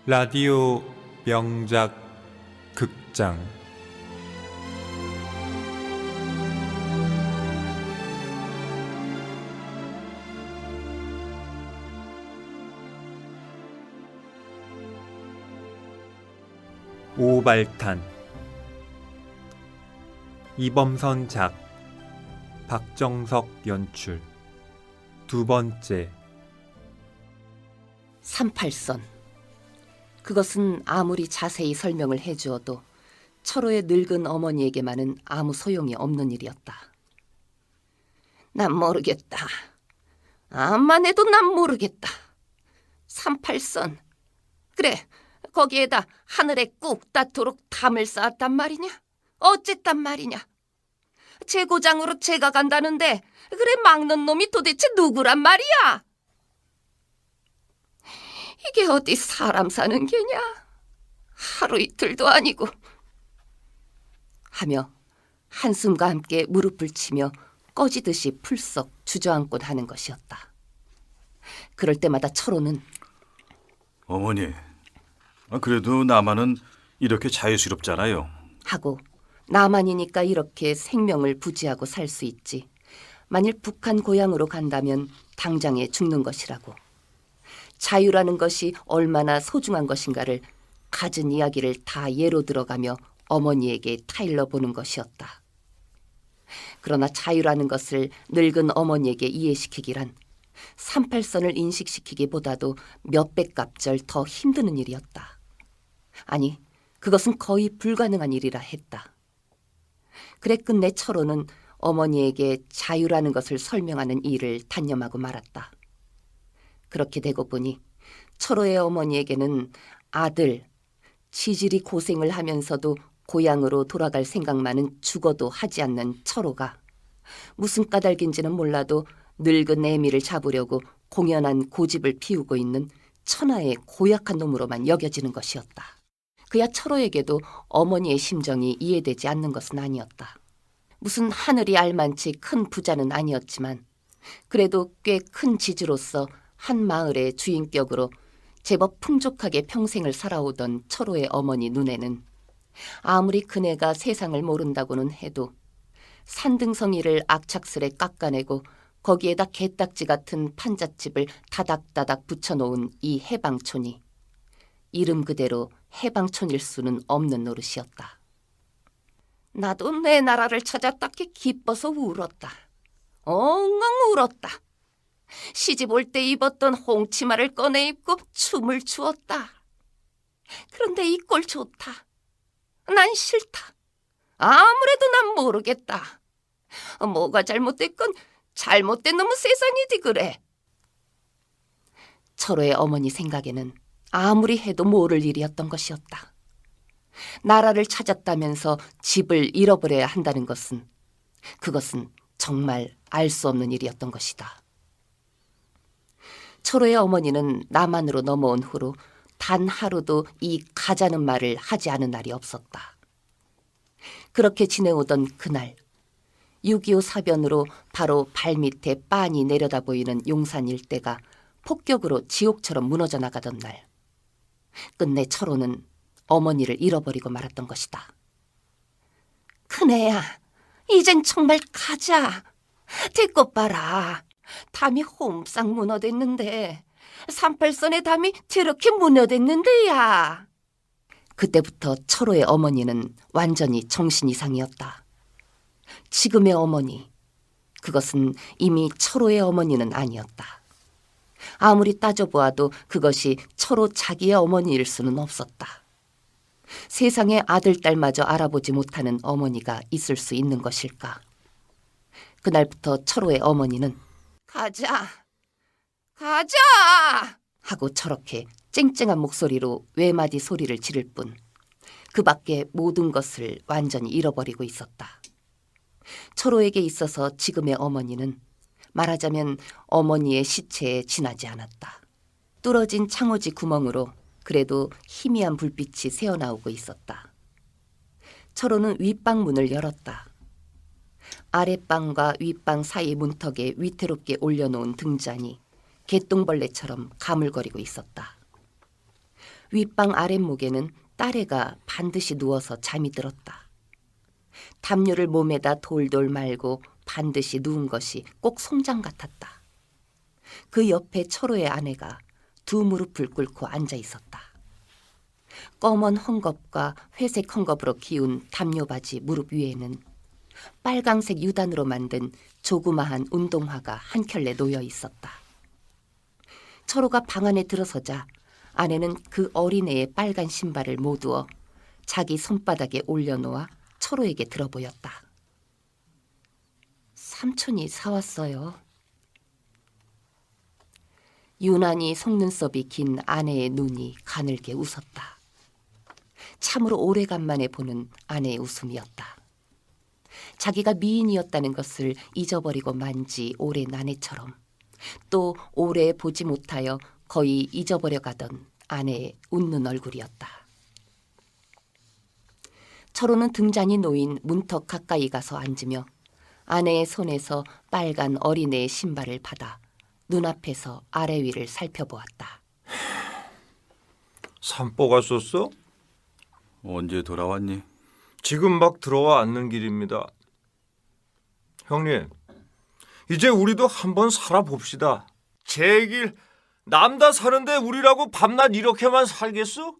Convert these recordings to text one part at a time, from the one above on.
라디오 명작 극장 오발탄 이범선 작 박정석 연출 두 번째 38선. 그것은 아무리 자세히 설명을 해주어도 철호의 늙은 어머니에게만은 아무 소용이 없는 일이었다. 난 모르겠다. 암만 해도 난 모르겠다. 38선. 그래, 거기에다 하늘에 꾹 닿도록 담을 쌓았단 말이냐? 어쨌단 말이냐? 제고장으로 제가 간다는데 그래 막는 놈이 도대체 누구란 말이야? 이게 어디 사람 사는 게냐? 하루 이틀도 아니고. 하며 한숨과 함께 무릎을 치며 꺼지듯이 풀썩 주저앉곤 하는 것이었다. 그럴 때마다 철호는 어머니, 그래도 나만은 이렇게 자유스럽잖아요. 하고 나만이니까 이렇게 생명을 부지하고 살 수 있지. 만일 북한 고향으로 간다면 당장에 죽는 것이라고. 자유라는 것이 얼마나 소중한 것인가를 갖은 이야기를 다 예로 들어가며 어머니에게 타일러 보는 것이었다. 그러나 자유라는 것을 늙은 어머니에게 이해시키기란 38선을 인식시키기보다도 몇백 갑절 더 힘드는 일이었다. 아니, 그것은 거의 불가능한 일이라 했다. 그래 끝내 철호는 어머니에게 자유라는 것을 설명하는 일을 단념하고 말았다. 그렇게 되고 보니 철호의 어머니에게는 아들, 지질이 고생을 하면서도 고향으로 돌아갈 생각만은 죽어도 하지 않는 철호가 무슨 까닭인지는 몰라도 늙은 애미를 잡으려고 공연한 고집을 피우고 있는 천하의 고약한 놈으로만 여겨지는 것이었다. 그야 철호에게도 어머니의 심정이 이해되지 않는 것은 아니었다. 무슨 하늘이 알만치 큰 부자는 아니었지만 그래도 꽤 큰 지주로서 한 마을의 주인격으로 제법 풍족하게 평생을 살아오던 철호의 어머니 눈에는 아무리 그네가 세상을 모른다고는 해도 산등성이를 악착스레 깎아내고 거기에다 게딱지 같은 판잣집을 다닥다닥 붙여놓은 이 해방촌이 이름 그대로 해방촌일 수는 없는 노릇이었다. 나도 내 나라를 찾았다기 기뻐서 울었다. 엉엉 울었다. 시집 올 때 입었던 홍치마를 꺼내 입고 춤을 추었다. 그런데 이 꼴 좋다. 난 싫다. 아무래도 난 모르겠다. 뭐가 잘못됐건 잘못된 놈은 세상이지 그래. 철호의 어머니 생각에는 아무리 해도 모를 일이었던 것이었다. 나라를 찾았다면서 집을 잃어버려야 한다는 것은 그것은 정말 알 수 없는 일이었던 것이다. 철호의 어머니는 남한으로 넘어온 후로 단 하루도 이 가자는 말을 하지 않은 날이 없었다. 그렇게 지내오던 그날 6.25 사변으로 바로 발밑에 빤히 내려다 보이는 용산 일대가 폭격으로 지옥처럼 무너져 나가던 날 끝내 철호는 어머니를 잃어버리고 말았던 것이다. 큰애야, 이젠 정말 가자. 대껏 봐라. 담이 홈싹 무너졌는데 38선의 담이 저렇게 무너졌는데야. 그때부터 철호의 어머니는 완전히 정신 이상이었다. 지금의 어머니, 그것은 이미 철호의 어머니는 아니었다. 아무리 따져보아도 그것이 철호 자기의 어머니일 수는 없었다. 세상에 아들, 딸마저 알아보지 못하는 어머니가 있을 수 있는 것일까? 그날부터 철호의 어머니는 가자, 가자! 하고 저렇게 쨍쨍한 목소리로 외마디 소리를 지를 뿐 그 밖에 모든 것을 완전히 잃어버리고 있었다. 철호에게 있어서 지금의 어머니는 말하자면 어머니의 시체에 지나지 않았다. 뚫어진 창호지 구멍으로 그래도 희미한 불빛이 새어나오고 있었다. 철호는 윗방 문을 열었다. 아랫방과 윗방 사이 문턱에 위태롭게 올려놓은 등잔이 개똥벌레처럼 가물거리고 있었다. 윗방 아랫목에는 딸애가 반드시 누워서 잠이 들었다. 담요를 몸에다 돌돌 말고 반드시 누운 것이 꼭 송장 같았다. 그 옆에 철호의 아내가 두 무릎을 꿇고 앉아 있었다. 검은 헝겊과 회색 헝겊으로 기운 담요바지 무릎 위에는 빨강색 유단으로 만든 조그마한 운동화가 한 켤레 놓여 있었다. 철호가 방 안에 들어서자 아내는 그 어린애의 빨간 신발을 모두어 자기 손바닥에 올려놓아 철호에게 들어보였다. 삼촌이 사왔어요. 유난히 속눈썹이 긴 아내의 눈이 가늘게 웃었다. 참으로 오래간만에 보는 아내의 웃음이었다. 자기가 미인이었다는 것을 잊어버리고 만지 오랜 아내처럼 또 오래 보지 못하여 거의 잊어버려가던 아내의 웃는 얼굴이었다. 철호는 등잔이 놓인 문턱 가까이 가서 앉으며 아내의 손에서 빨간 어린애의 신발을 받아 눈앞에서 아래 위를 살펴보았다. 산보 갔었어? 언제 돌아왔니? 지금 막 들어와 앉는 길입니다. 형님, 이제 우리도 한번 살아봅시다. 제길 남다 사는데 우리라고 밤낮 이렇게만 살겠어?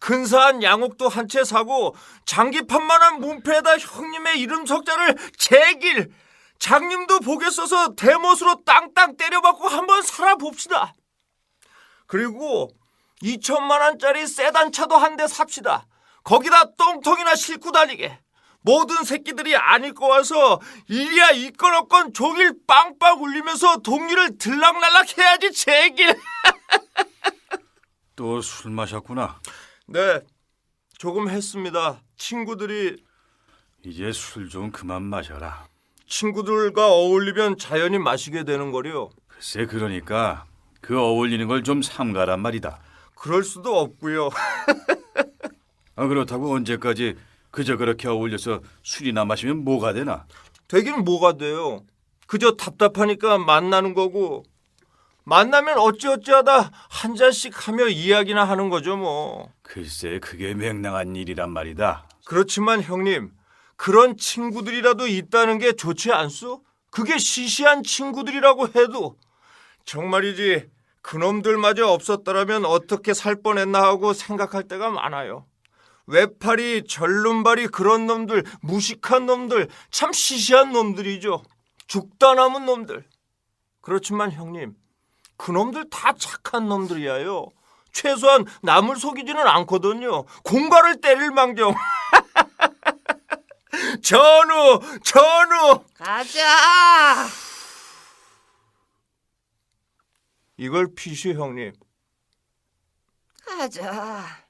근사한 양옥도 한 채 사고 장기판만한 문패에다 형님의 이름 석자를 제길 장님도 복에 써서 대못으로 땅땅 때려박고 한번 살아봅시다. 그리고 2천만 원짜리 세단차도 한 대 삽시다. 거기다 똥통이나 싣고 다니게. 모든 새끼들이 안 입고 와서 이리야 있건 없건 종일 빵빵 울리면서 동리를 들락날락 해야지 제길. 또 술 마셨구나. 네, 조금 했습니다. 친구들이 이제 술 좀 그만 마셔라. 친구들과 어울리면 자연히 마시게 되는 거요. 글쎄 그러니까 그 어울리는 걸 좀 삼가란 말이다. 그럴 수도 없고요. 그렇다고 언제까지 그저 그렇게 어울려서 술이나 마시면 뭐가 되나? 되긴 뭐가 돼요. 그저 답답하니까 만나는 거고 만나면 어찌어찌하다 한 잔씩 하며 이야기나 하는 거죠 뭐. 글쎄 그게 명랑한 일이란 말이다. 그렇지만 형님, 그런 친구들이라도 있다는 게 좋지 않소? 그게 시시한 친구들이라고 해도 정말이지 그놈들마저 없었더라면 어떻게 살 뻔했나 하고 생각할 때가 많아요. 외팔이, 절름발이 그런 놈들, 무식한 놈들, 참 시시한 놈들이죠. 죽다 남은 놈들. 그렇지만 형님, 그놈들 다 착한 놈들이에요. 최소한 남을 속이지는 않거든요. 공갈을 때릴 망정. 전우! 가자! 이걸 피시 형님. 가자.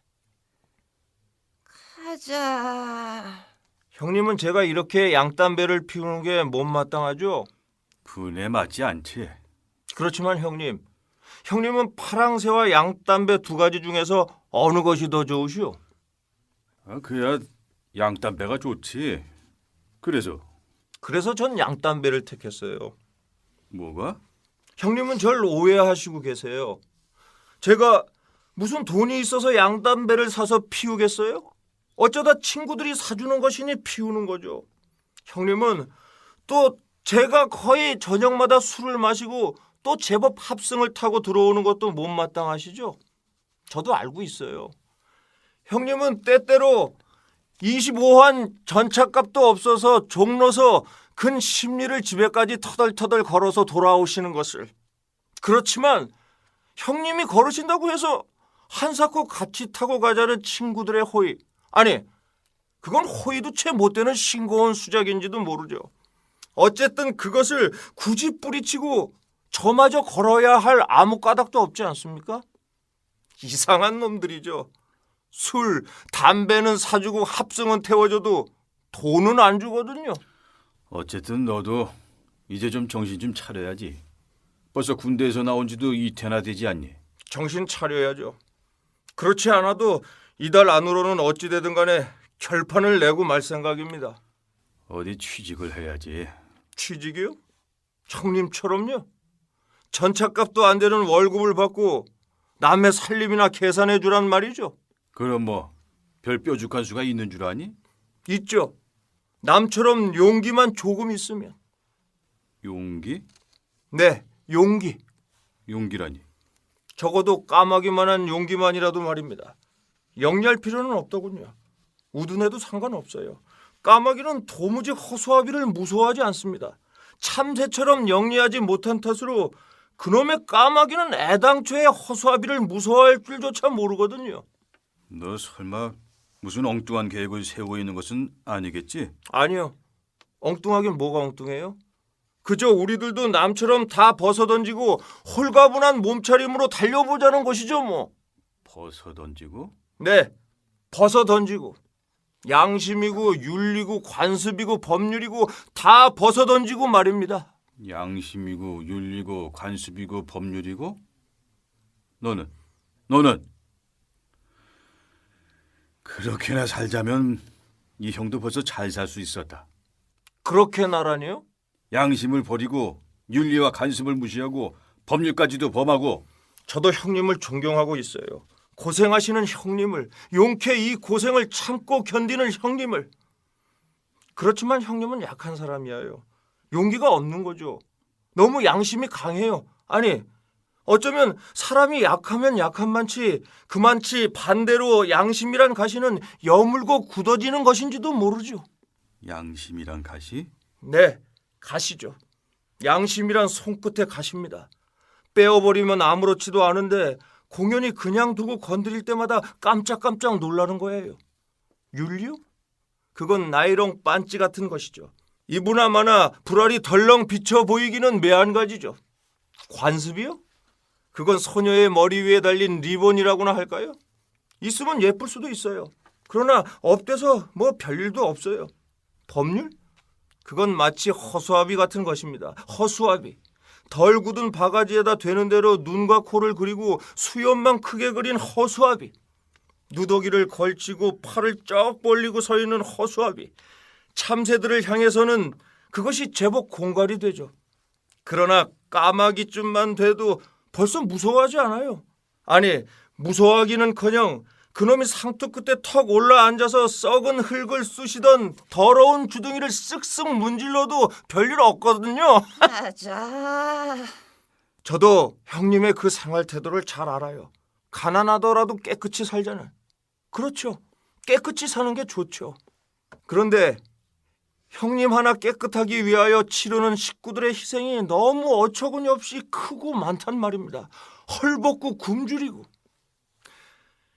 형님은 제가 이렇게 양담배를 피우는 게 못마땅하죠? 분에 맞지 않지. 그렇지만 형님은 파랑새와 양담배 두 가지 중에서 어느 것이 더 좋으시오? 그야 양담배가 좋지. 그래서 전 양담배를 택했어요. 뭐가? 형님은 절 오해하시고 계세요. 제가 무슨 돈이 있어서 양담배를 사서 피우겠어요? 어쩌다 친구들이 사주는 것이니 피우는 거죠. 형님은 또 제가 거의 저녁마다 술을 마시고 또 제법 합승을 타고 들어오는 것도 못마땅하시죠? 저도 알고 있어요. 형님은 때때로 25환 전차값도 없어서 종로서 근 10리를 집에까지 터덜터덜 걸어서 돌아오시는 것을. 그렇지만 형님이 걸으신다고 해서 한사코 같이 타고 가자는 친구들의 호의. 아니, 그건 호의도 채 못되는 싱거운 수작인지도 모르죠. 어쨌든 그것을 굳이 뿌리치고 저마저 걸어야 할 아무 까닭도 없지 않습니까? 이상한 놈들이죠. 술, 담배는 사주고 합승은 태워줘도 돈은 안 주거든요. 어쨌든 너도 이제 좀 정신 좀 차려야지. 벌써 군대에서 나온 지도 이태나 되지 않니? 정신 차려야죠. 그렇지 않아도 이달 안으로는 어찌되든 간에 결판을 내고 말 생각입니다. 어디 취직을 해야지. 취직이요? 형님처럼요? 전차값도 안 되는 월급을 받고 남의 살림이나 계산해 주란 말이죠. 그럼 뭐 별 뾰족한 수가 있는 줄 아니? 있죠. 남처럼 용기만 조금 있으면. 용기? 네, 용기. 용기라니. 적어도 까마귀만한 용기만이라도 말입니다. 영리할 필요는 없더군요. 우둔해도 상관없어요. 까마귀는 도무지 허수아비를 무서워하지 않습니다. 참새처럼 영리하지 못한 탓으로 그놈의 까마귀는 애당초에 허수아비를 무서워할 줄조차 모르거든요. 너 설마 무슨 엉뚱한 계획을 세우고 있는 것은 아니겠지? 아니요. 엉뚱하긴 뭐가 엉뚱해요? 그저 우리들도 남처럼 다 벗어던지고 홀가분한 몸차림으로 달려보자는 것이죠 뭐. 벗어 던지고? 네, 벗어던지고. 양심이고 윤리고 관습이고 법률이고 다 벗어던지고 말입니다. 양심이고 윤리고 관습이고 법률이고? 너는 그렇게나 살자면 이 형도 벌써 잘 살 수 있었다. 그렇게 나라니요? 양심을 버리고 윤리와 관습을 무시하고 법률까지도 범하고. 저도 형님을 존경하고 있어요. 고생하시는 형님을, 용케 이 고생을 참고 견디는 형님을. 그렇지만 형님은 약한 사람이에요. 용기가 없는 거죠. 너무 양심이 강해요. 아니, 어쩌면 사람이 약하면 약한 만치 그만치 반대로 양심이란 가시는 여물고 굳어지는 것인지도 모르죠. 양심이란 가시? 네, 가시죠. 양심이란 손끝에 가시입니다. 빼어버리면 아무렇지도 않은데 공연히 그냥 두고 건드릴 때마다 깜짝깜짝 놀라는 거예요. 윤리요? 그건 나이롱 반지 같은 것이죠. 이부나마나 불알이 덜렁 비쳐 보이기는 매한가지죠. 관습이요? 그건 소녀의 머리 위에 달린 리본이라고나 할까요? 있으면 예쁠 수도 있어요. 그러나 없대서 뭐 별일도 없어요. 법률? 그건 마치 허수아비 같은 것입니다. 허수아비. 덜 굳은 바가지에다 되는 대로 눈과 코를 그리고 수염만 크게 그린 허수아비. 누더기를 걸치고 팔을 쩍 벌리고 서 있는 허수아비. 참새들을 향해서는 그것이 제법 공갈이 되죠. 그러나 까마귀쯤만 돼도 벌써 무서워하지 않아요. 아니, 무서워하기는커녕 그놈이 상투 끝에 턱 올라앉아서 썩은 흙을 쑤시던 더러운 주둥이를 쓱쓱 문질러도 별일 없거든요. 맞아. 저도 형님의 그 생활 태도를 잘 알아요. 가난하더라도 깨끗이 살자는. 그렇죠. 깨끗이 사는 게 좋죠. 그런데 형님 하나 깨끗하기 위하여 치르는 식구들의 희생이 너무 어처구니 없이 크고 많단 말입니다. 헐벗고 굶주리고.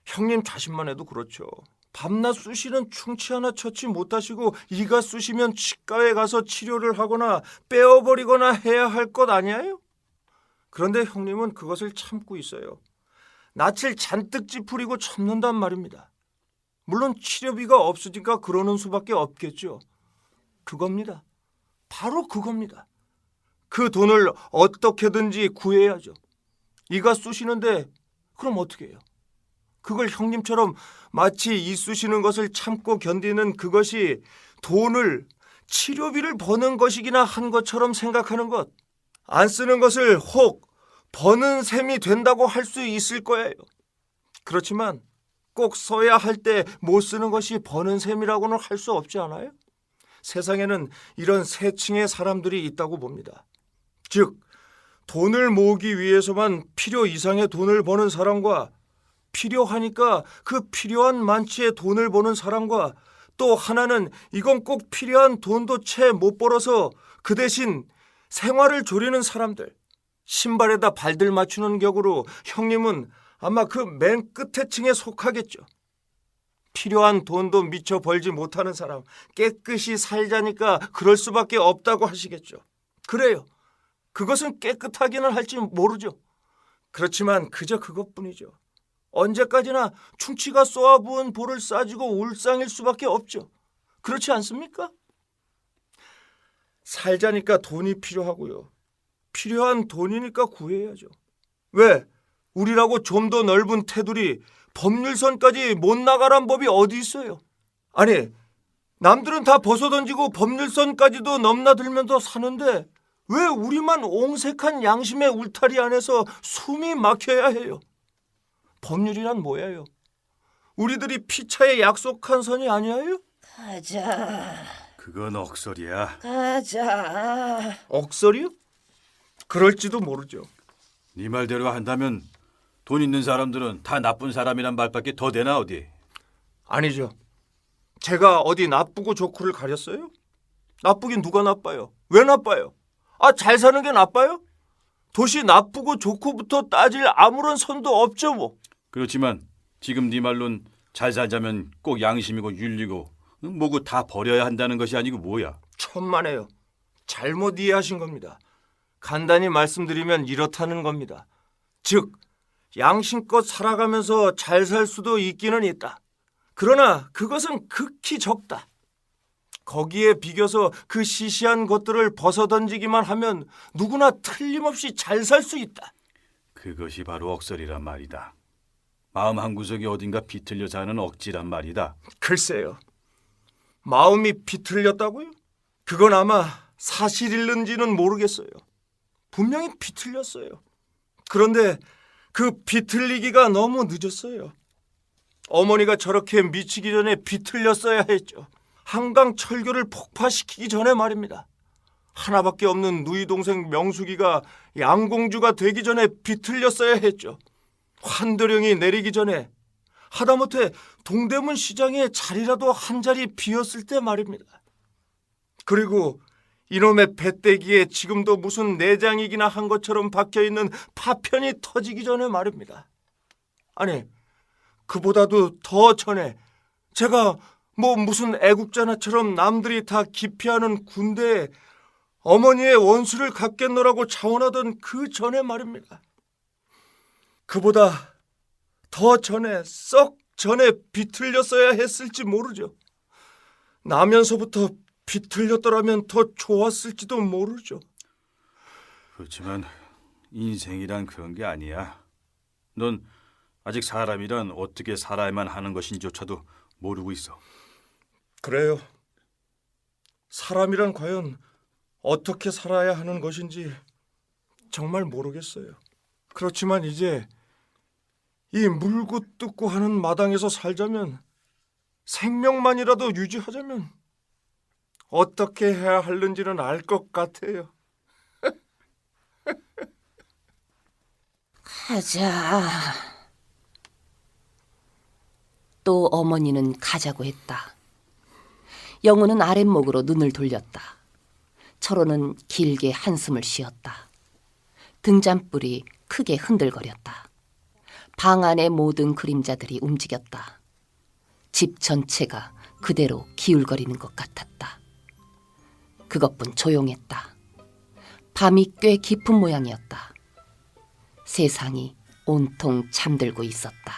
형님 자신만 해도 그렇죠. 밤낮 쑤시는 충치 하나 처치 못하시고 이가 쑤시면 치과에 가서 치료를 하거나 빼어버리거나 해야 할 것 아니에요? 그런데 형님은 그것을 참고 있어요. 낯을 잔뜩 찌푸리고 참는단 말입니다. 물론 치료비가 없으니까 그러는 수밖에 없겠죠. 그겁니다. 바로 그겁니다. 그 돈을 어떻게든지 구해야죠. 이가 쑤시는데 그럼 어떻게 해요? 그걸 형님처럼 마치 이 쑤시는 것을 참고 견디는 그것이 돈을, 치료비를 버는 것이기나 한 것처럼 생각하는 것. 안 쓰는 것을 혹 버는 셈이 된다고 할 수 있을 거예요. 그렇지만 꼭 써야 할 때 못 쓰는 것이 버는 셈이라고는 할 수 없지 않아요? 세상에는 이런 세 층의 사람들이 있다고 봅니다. 즉, 돈을 모으기 위해서만 필요 이상의 돈을 버는 사람과 필요하니까 그 필요한 만치의 돈을 버는 사람과 또 하나는 이건 꼭 필요한 돈도 채 못 벌어서 그 대신 생활을 조리는 사람들. 신발에다 발들 맞추는 격으로 형님은 아마 그 맨 끝에 층에 속하겠죠. 필요한 돈도 미처 벌지 못하는 사람, 깨끗이 살자니까 그럴 수밖에 없다고 하시겠죠. 그래요. 그것은 깨끗하기는 할지 모르죠. 그렇지만 그저 그것뿐이죠. 언제까지나 충치가 쏘아부은 볼을 싸지고 울상일 수밖에 없죠. 그렇지 않습니까? 살자니까 돈이 필요하고요. 필요한 돈이니까 구해야죠. 왜? 우리라고 좀 더 넓은 테두리, 법률선까지 못 나가란 법이 어디 있어요? 아니, 남들은 다 벗어던지고 법률선까지도 넘나들면서 사는데 왜 우리만 옹색한 양심의 울타리 안에서 숨이 막혀야 해요? 법률이란 뭐예요? 우리들이 피차에 약속한 선이 아니에요? 가자, 그건 억설이야. 가자. 억설이요? 그럴지도 모르죠. 네 말대로 한다면 돈 있는 사람들은 다 나쁜 사람이란 말밖에 더 되나 어디? 아니죠. 제가 어디 나쁘고 좋고를 가렸어요? 나쁘긴 누가 나빠요? 왜 나빠요? 잘 사는 게 나빠요? 도시 나쁘고 좋고부터 따질 아무런 선도 없죠 뭐. 그렇지만 지금 네 말론 잘 살자면 꼭 양심이고 윤리고 뭐고 다 버려야 한다는 것이 아니고 뭐야? 천만에요. 잘못 이해하신 겁니다. 간단히 말씀드리면 이렇다는 겁니다. 즉, 양심껏 살아가면서 잘 살 수도 있기는 있다. 그러나 그것은 극히 적다. 거기에 비겨서 그 시시한 것들을 벗어던지기만 하면 누구나 틀림없이 잘 살 수 있다. 그것이 바로 억설이란 말이다. 마음 한구석이 어딘가 비틀려 사는 억지란 말이다. 글쎄요. 마음이 비틀렸다고요? 그건 아마 사실일는지는 모르겠어요. 분명히 비틀렸어요. 그런데 그 비틀리기가 너무 늦었어요. 어머니가 저렇게 미치기 전에 비틀렸어야 했죠. 한강 철교를 폭파시키기 전에 말입니다. 하나밖에 없는 누이 동생 명숙이가 양공주가 되기 전에 비틀렸어야 했죠. 환도령이 내리기 전에, 하다못해 동대문 시장에 자리라도 한 자리 비었을 때 말입니다. 그리고 이놈의 배때기에 지금도 무슨 내장이기나 한 것처럼 박혀있는 파편이 터지기 전에 말입니다. 아니, 그보다도 더 전에 제가 무슨 애국자나처럼 남들이 다 기피하는 군대에 어머니의 원수를 갚겠노라고 자원하던 그 전에 말입니다. 그보다 더 전에, 썩 전에 비틀렸어야 했을지 모르죠. 나면서부터 비틀렸더라면 더 좋았을지도 모르죠. 그렇지만 인생이란 그런 게 아니야. 넌 아직 사람이란 어떻게 살아야만 하는 것인조차도 모르고 있어. 그래요. 사람이란 과연 어떻게 살아야 하는 것인지 정말 모르겠어요. 그렇지만 이제 이 물고 뜯고 하는 마당에서 살자면, 생명만이라도 유지하자면 어떻게 해야 하는지는 알 것 같아요. 가자. 또 어머니는 가자고 했다. 영우는 아랫목으로 눈을 돌렸다. 철호는 길게 한숨을 쉬었다. 등잔불이 크게 흔들거렸다. 방 안의 모든 그림자들이 움직였다. 집 전체가 그대로 기울거리는 것 같았다. 그것뿐 조용했다. 밤이 꽤 깊은 모양이었다. 세상이 온통 잠들고 있었다.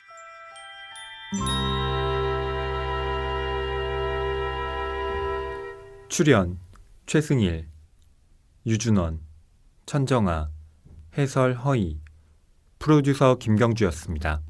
출연 최승일, 유준원, 천정아, 해설 허희, 프로듀서 김경주였습니다.